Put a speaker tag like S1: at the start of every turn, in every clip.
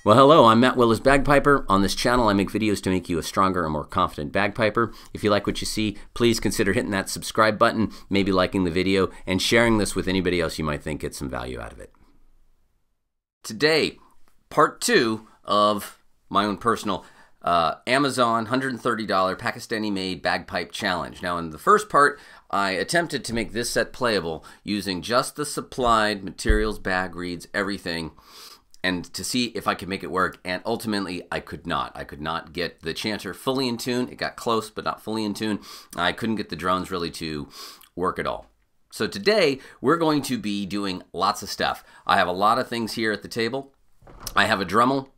S1: Well, hello, I'm Matt Willis Bagpiper. On this channel, I make videos to make you a stronger and more confident bagpiper. If you like what you see, please consider hitting that subscribe button, maybe liking the video, and sharing this with anybody else you might think gets some value out of it. Today, part 2 of my own personal Amazon $130 Pakistani-made bagpipe challenge. Now, in the first part, I attempted to make this set playable using just the supplied materials, bag reeds, everything, and to see if I could make it work, and ultimately I could not. I could not get the chanter fully in tune. It got close, but not fully in tune. I couldn't get the drones really to work at all. So today, we're going to be doing lots of stuff. I have a lot of things here at the table. I have a Dremel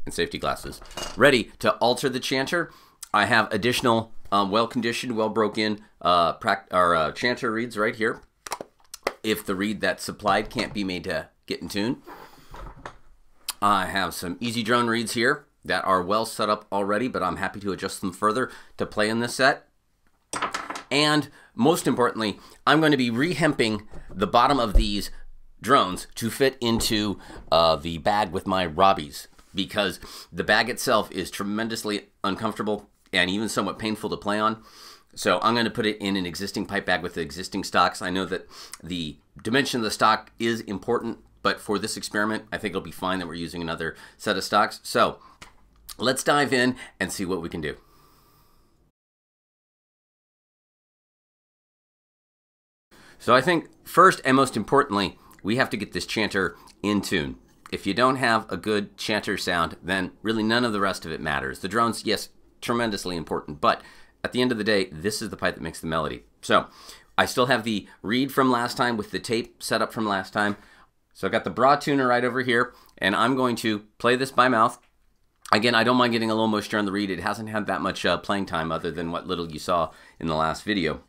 S1: and safety glasses ready to alter the chanter. I have additional well-conditioned, well-broken chanter reeds right here if the reed that's supplied can't be made to get in tune. I have some Ezeedrone reeds here that are well set up already, but I'm happy to adjust them further to play in this set. And most importantly, I'm going to be re-hemping the bottom of these drones to fit into the bag with my robbies, because the bag itself is tremendously uncomfortable and even somewhat painful to play on. So I'm going to put it in an existing pipe bag with the existing stocks. I know that the dimension of the stock is important, but for this experiment, I think it'll be fine that we're using another set of stocks. So let's dive in and see what we can do. So I think first and most importantly, we have to get this chanter in tune. If you don't have a good chanter sound, then really none of the rest of it matters. The drones, yes, tremendously important, but at the end of the day, this is the pipe that makes the melody. So I still have the reed from last time with the tape set up from last time. So I've got the broad tuner right over here, and I'm going to play this by mouth. Again, I don't mind getting a little moisture on the reed. It hasn't had that much playing time other than what little you saw in the last video.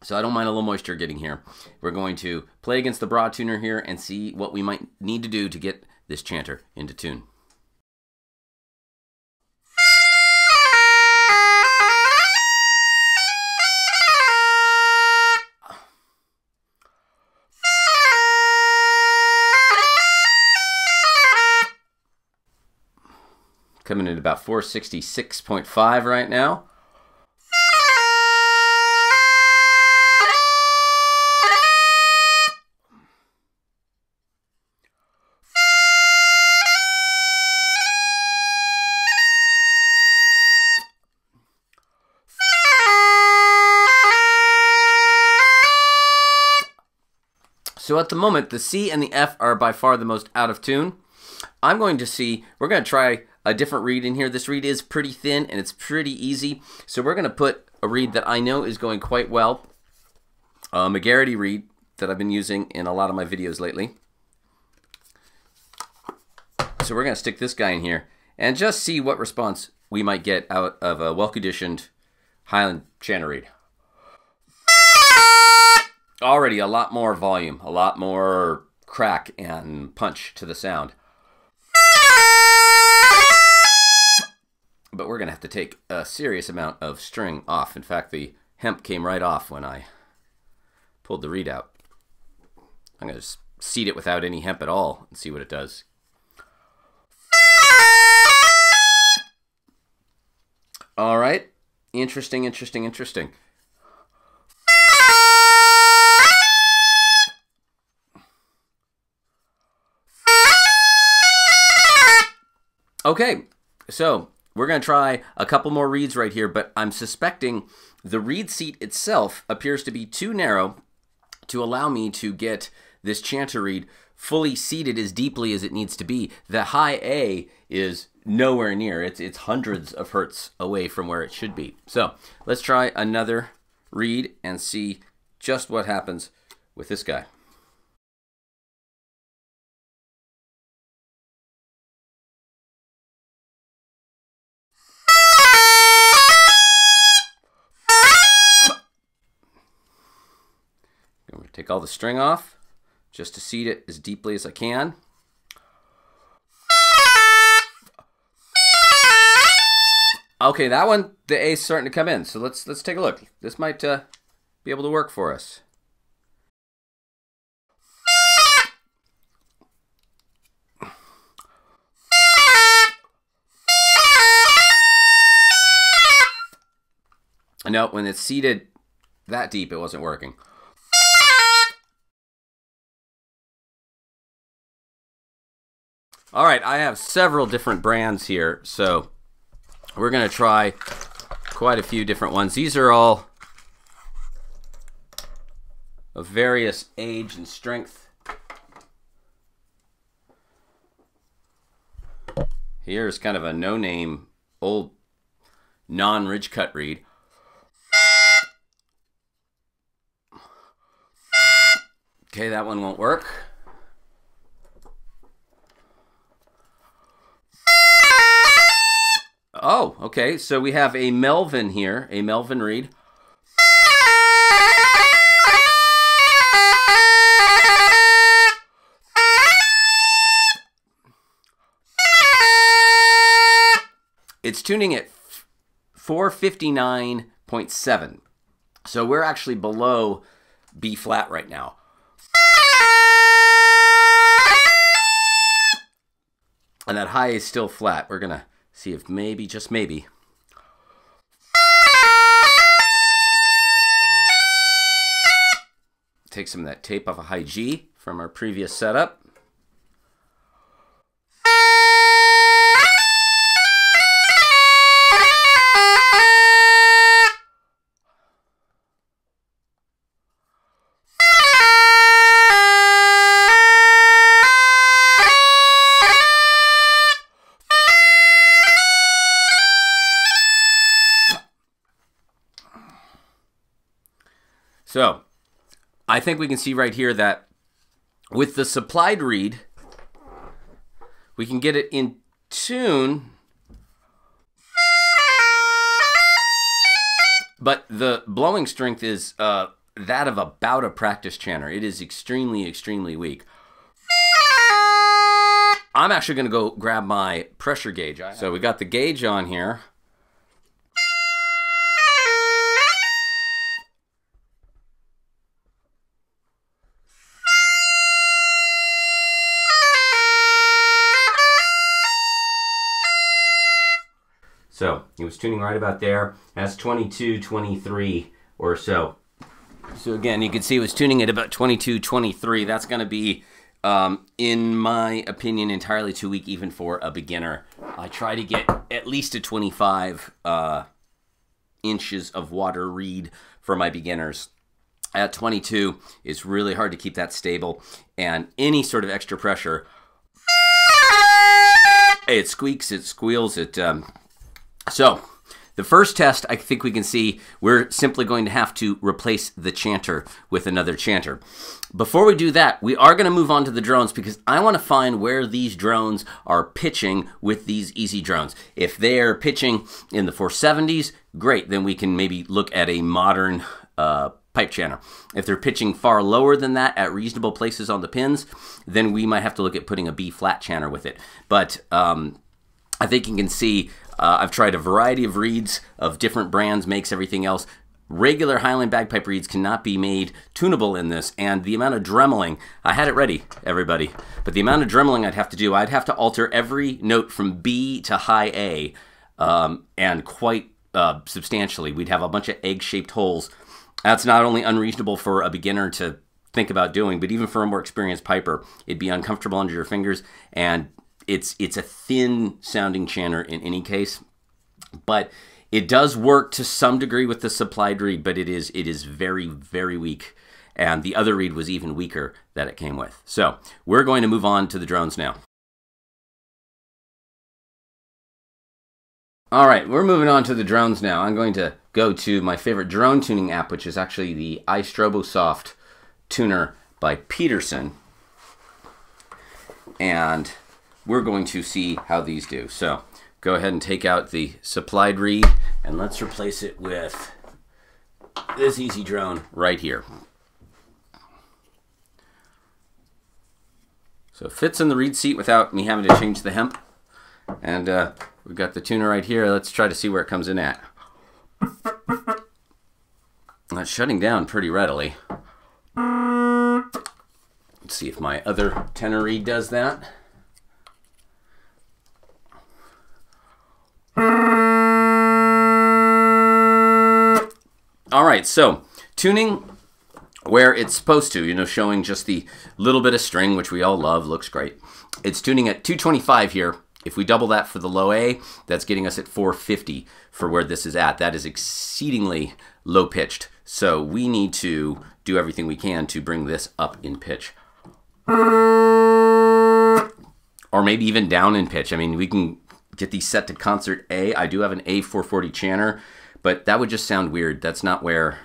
S1: So I don't mind a little moisture getting here. We're going to play against the broad tuner here and see what we might need to do to get this chanter into tune. Coming in at about 466.5 right now. So at the moment, the C and the F are by far the most out of tune. I'm going to see, we're going to try a different reed in here. This reed is pretty thin and it's pretty easy. So we're going to put a reed that I know is going quite well. A McGarity reed that I've been using in a lot of my videos lately. So we're going to stick this guy in here and just see what response we might get out of a well-conditioned highland chanter reed. Already a lot more volume, a lot more crack and punch to the sound. But we're going to have to take a serious amount of string off. In fact, the hemp came right off when I pulled the reed out. I'm going to just seed it without any hemp at all and see what it does. All right. Interesting, interesting, interesting. Okay, so we're going to try a couple more reeds right here, but I'm suspecting the reed seat itself appears to be too narrow to allow me to get this chanter reed fully seated as deeply as it needs to be. The high A is nowhere near. It's hundreds of hertz away from where it should be. So let's try another reed and see just what happens with this guy. I'm going to take all the string off just to seat it as deeply as I can. Okay, that one, the A is starting to come in, so let's take a look. This might be able to work for us. No, when it's seated that deep, it wasn't working. All right, I have several different brands here, so we're going to try quite a few different ones. These are all of various age and strength. Here's kind of a no-name, old, non-ridge cut reed. Okay, that one won't work. Oh, okay, so we have a Melvin here, a Melvin reed. It's tuning at 459.7. So we're actually below B flat right now. And that high is still flat. We're going to see if maybe, just maybe. Take some of that tape off a high G from our previous setup. So, I think we can see right here that with the supplied reed, we can get it in tune, but the blowing strength is that of about a practice chanter. It is extremely, extremely weak. I'm actually going to go grab my pressure gauge. So we got the gauge on here. So it was tuning right about there. That's 22, 23 or so. So again, you can see it was tuning at about 22, 23. That's going to be, in my opinion, entirely too weak even for a beginner. I try to get at least a 25 inches of water reed for my beginners. At 22, it's really hard to keep that stable. And any sort of extra pressure, it squeaks, it squeals, it... So, the first test, I think we can see we're simply going to have to replace the chanter with another chanter. Before we do that, we are going to move on to the drones because I want to find where these drones are pitching with these Ezeedrones. If they're pitching in the 470s, great, then we can maybe look at a modern pipe chanter. If they're pitching far lower than that at reasonable places on the pins, then we might have to look at putting a B flat chanter with it. But I think you can see I've tried a variety of reeds of different brands, makes, everything else. Regular Highland bagpipe reeds cannot be made tunable in this, and the amount of dremeling, I had it ready, everybody, but the amount of dremeling I'd have to do, I'd have to alter every note from B to high A, and quite substantially. We'd have a bunch of egg-shaped holes. That's not only unreasonable for a beginner to think about doing, but even for a more experienced piper, it'd be uncomfortable under your fingers, and it's a thin sounding chanter in any case, but it does work to some degree with the supplied reed, but it is very, very weak, and the other reed was even weaker that it came with. So we're going to move on to the drones now. All right, we're moving on to the drones now. I'm going to go to my favorite drone tuning app, which is actually the iStrobosoft tuner by Peterson, and we're going to see how these do. So go ahead and take out the supplied reed and let's replace it with this Ezeedrone right here. So it fits in the reed seat without me having to change the hemp. And we've got the tuner right here. Let's try to see where it comes in at. That's shutting down pretty readily. Let's see if my other tenor reed does that. All right, so tuning where it's supposed to, you know, showing just the little bit of string, which we all love, looks great. It's tuning at 225 here. If we double that for the low A, that's getting us at 450 for where this is at. That is exceedingly low pitched. So we need to do everything we can to bring this up in pitch. Or maybe even down in pitch. I mean, we can get these set to concert A. I do have an A440 Chanter, but that would just sound weird. That's not where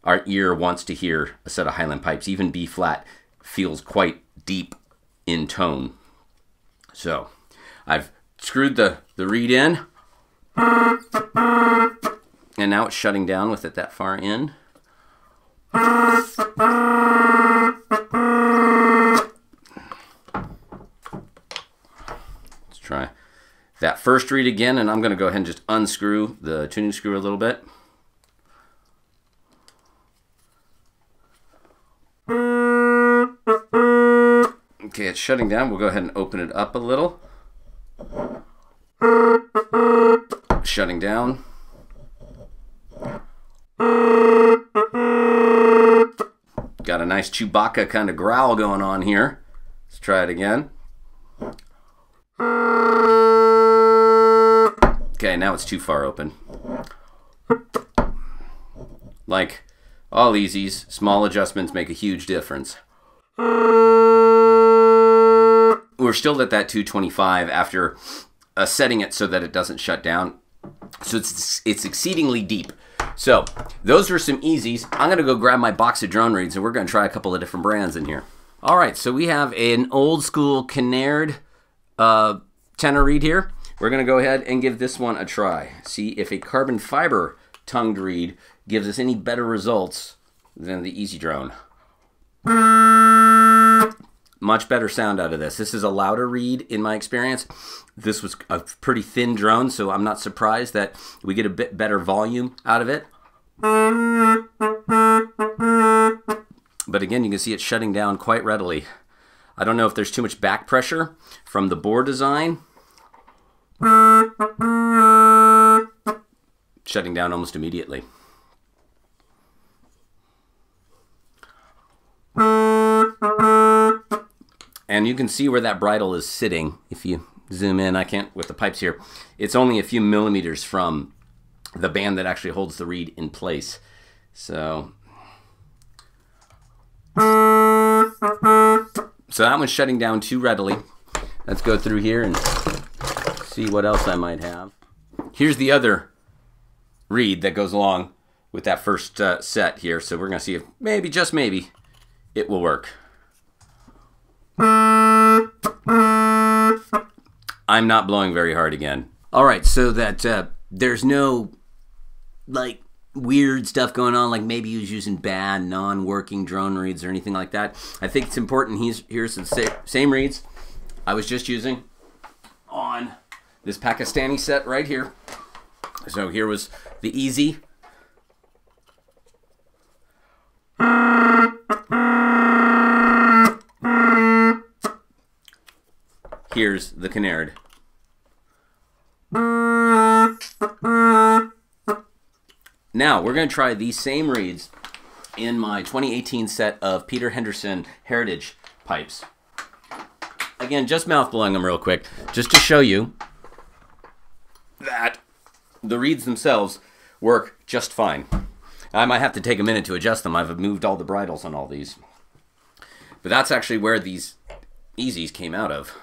S1: our ear wants to hear a set of Highland pipes. Even B flat feels quite deep in tone. So I've screwed the reed in, and now it's shutting down with it that far in. Let's try that first reed again, and I'm going to go ahead and just unscrew the tuning screw a little bit. Okay, it's shutting down. We'll go ahead and open it up a little. Shutting down. Got a nice Chewbacca kind of growl going on here. Let's try it again. Okay, now it's too far open. Like all Ezees, small adjustments make a huge difference. We're still at that 225 after setting it so that it doesn't shut down. So it's exceedingly deep. So those were some Ezees. I'm going to go grab my box of drone reeds, and we're going to try a couple of different brands in here. All right, so we have an old school Kinnaird tenor reed here. We're going to go ahead and give this one a try. See if a carbon fiber tongued reed gives us any better results than the Ezeedrone. Much better sound out of this. This is a louder reed in my experience. This was a pretty thin drone, so I'm not surprised that we get a bit better volume out of it. But again, you can see it shutting down quite readily. I don't know if there's too much back pressure from the bore design. Shutting down almost immediately. And you can see where that bridle is sitting. If you zoom in, I can't with the pipes here. It's only a few millimeters from the band that actually holds the reed in place. So that one's shutting down too readily. Let's go through here and see what else I might have. Here's the other reed that goes along with that first set here. So we're going to see if maybe, just maybe, it will work. I'm not blowing very hard again. All right, so that there's no like weird stuff going on, like maybe he was using bad non-working drone reeds or anything like that. I think it's important. Here's the same reeds I was just using on this Pakistani set right here. So here was the Ezee. Here's the Kinnaird. Now, we're going to try these same reeds in my 2018 set of Peter Henderson Heritage pipes. Again, just mouth blowing them real quick, just to show you that the reeds themselves work just fine. I might have to take a minute to adjust them. I've moved all the bridles on all these. But that's actually where these Ezees came out of.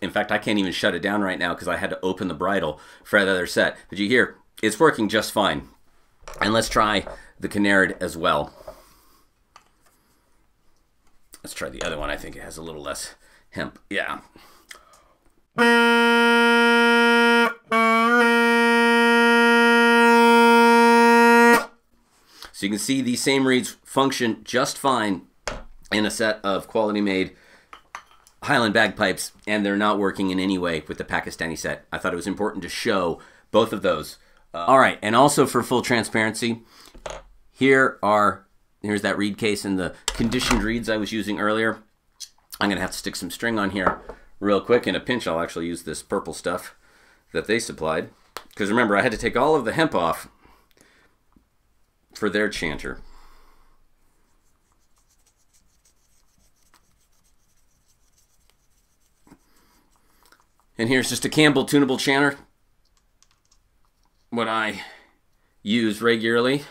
S1: In fact, I can't even shut it down right now because I had to open the bridle for the other set. But you hear, it's working just fine. And let's try the Kinnaird as well. Let's try the other one. I think it has a little less hemp. Yeah. So you can see these same reeds function just fine in a set of quality made Highland bagpipes, and they're not working in any way with the Pakistani set. I thought it was important to show both of those. All right, and also for full transparency, here's that reed case and the conditioned reeds I was using earlier. I'm going to have to stick some string on here real quick. In a pinch, I'll actually use this purple stuff that they supplied. Because remember, I had to take all of the hemp off for their chanter. And here's just a Campbell tunable chanter, what I use regularly.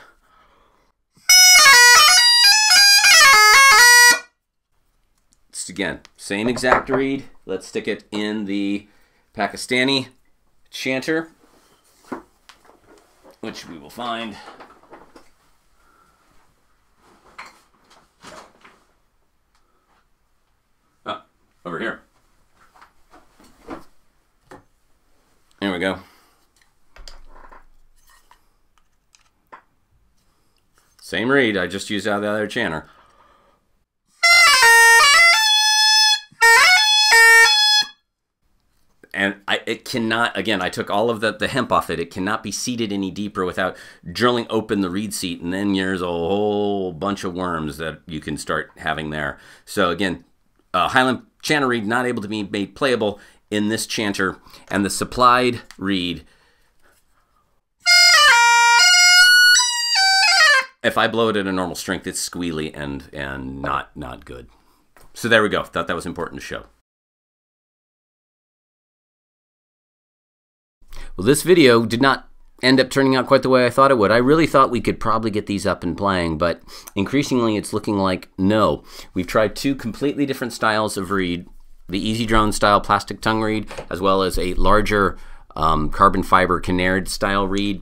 S1: It's, again, same exact reed. Let's stick it in the Pakistani chanter, which we will find over here. There we go. Same reed, I just used out of the other chanter. And it cannot, again, I took all of the hemp off it. It cannot be seated any deeper without drilling open the reed seat. And then there's a whole bunch of worms that you can start having there. So again, Highland chanter reed not able to be made playable in this chanter. And the supplied reed, if I blow it at a normal strength, it's squealy and not good. So there we go. Thought that was important to show. Well, this video did not end up turning out quite the way I thought it would. I really thought we could probably get these up and playing, but increasingly it's looking like no. We've tried two completely different styles of reed, the Ezeedrone style plastic tongue reed, as well as a larger carbon fiber Kinnaird style reed.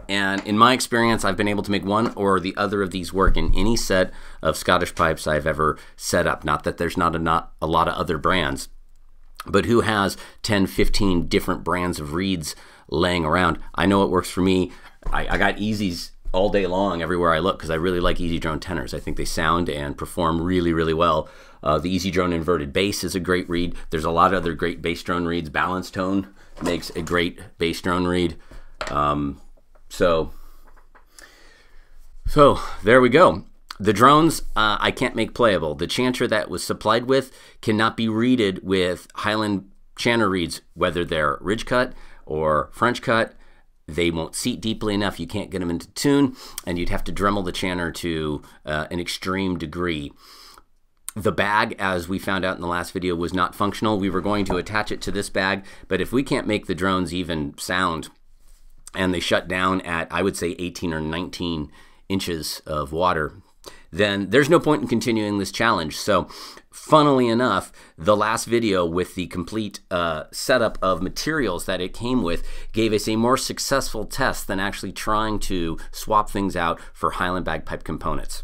S1: And in my experience, I've been able to make one or the other of these work in any set of Scottish pipes I've ever set up. Not that there's not a lot of other brands, but who has 10, 15 different brands of reeds laying around? I know it works for me. I got Easies all day long everywhere I look because I really like Ezeedrone tenors. I think they sound and perform really, really well. The Ezeedrone inverted bass is a great reed. There's a lot of other great bass drone reeds. Balanced Tone makes a great bass drone reed. So there we go. The drones I can't make playable. The chanter that was supplied with cannot be reeded with Highland chanter reeds, whether they're ridge cut or French cut. They won't seat deeply enough. You can't get them into tune, and you'd have to Dremel the chanter to an extreme degree. The bag, as we found out in the last video, was not functional. We were going to attach it to this bag, but if we can't make the drones even sound, and they shut down at, I would say, 18 or 19 inches of water, then there's no point in continuing this challenge. So funnily enough, the last video with the complete setup of materials that it came with gave us a more successful test than actually trying to swap things out for Highland bagpipe components.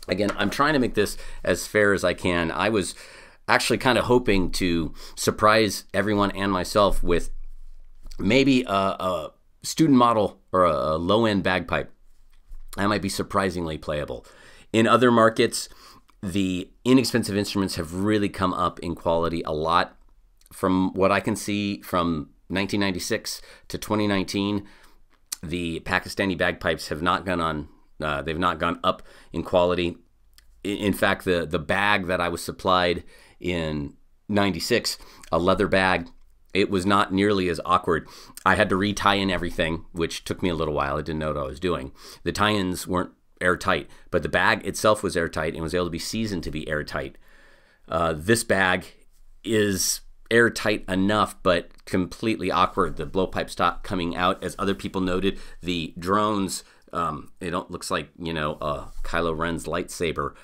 S1: Again, I'm trying to make this as fair as I can. I was actually kind of hoping to surprise everyone and myself with maybe a student model or a low-end bagpipe. That might be surprisingly playable. In other markets, the inexpensive instruments have really come up in quality a lot. From what I can see, from 1996 to 2019, the Pakistani bagpipes have not gone on. They've not gone up in quality. In fact, the bag that I was supplied in 96, a leather bag, it was not nearly as awkward. I had to re-tie in everything, which took me a little while. I didn't know what I was doing. The tie-ins weren't airtight, but the bag itself was airtight and was able to be seasoned to be airtight. This bag is airtight enough, but completely awkward. The blowpipe stopped coming out. As other people noted, the drones, it looks like, you know, Kylo Ren's lightsaber.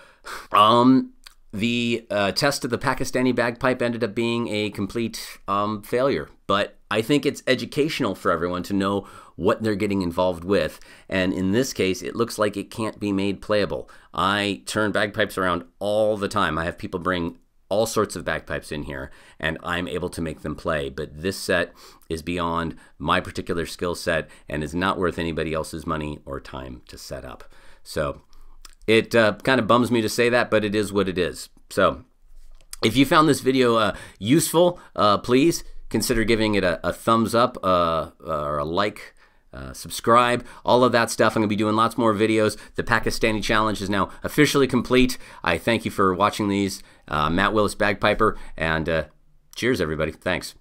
S1: The test of the Pakistani bagpipe ended up being a complete failure, but I think it's educational for everyone to know what they're getting involved with, and in this case, it looks like it can't be made playable. I turn bagpipes around all the time. I have people bring all sorts of bagpipes in here, and I'm able to make them play, but this set is beyond my particular skill set and is not worth anybody else's money or time to set up. So it kind of bums me to say that, but it is what it is. So if you found this video useful, please consider giving it a thumbs up or a like, subscribe, all of that stuff. I'm going to be doing lots more videos. The Pakistani challenge is now officially complete. I thank you for watching these. Matt Willis Bagpiper, and cheers, everybody. Thanks.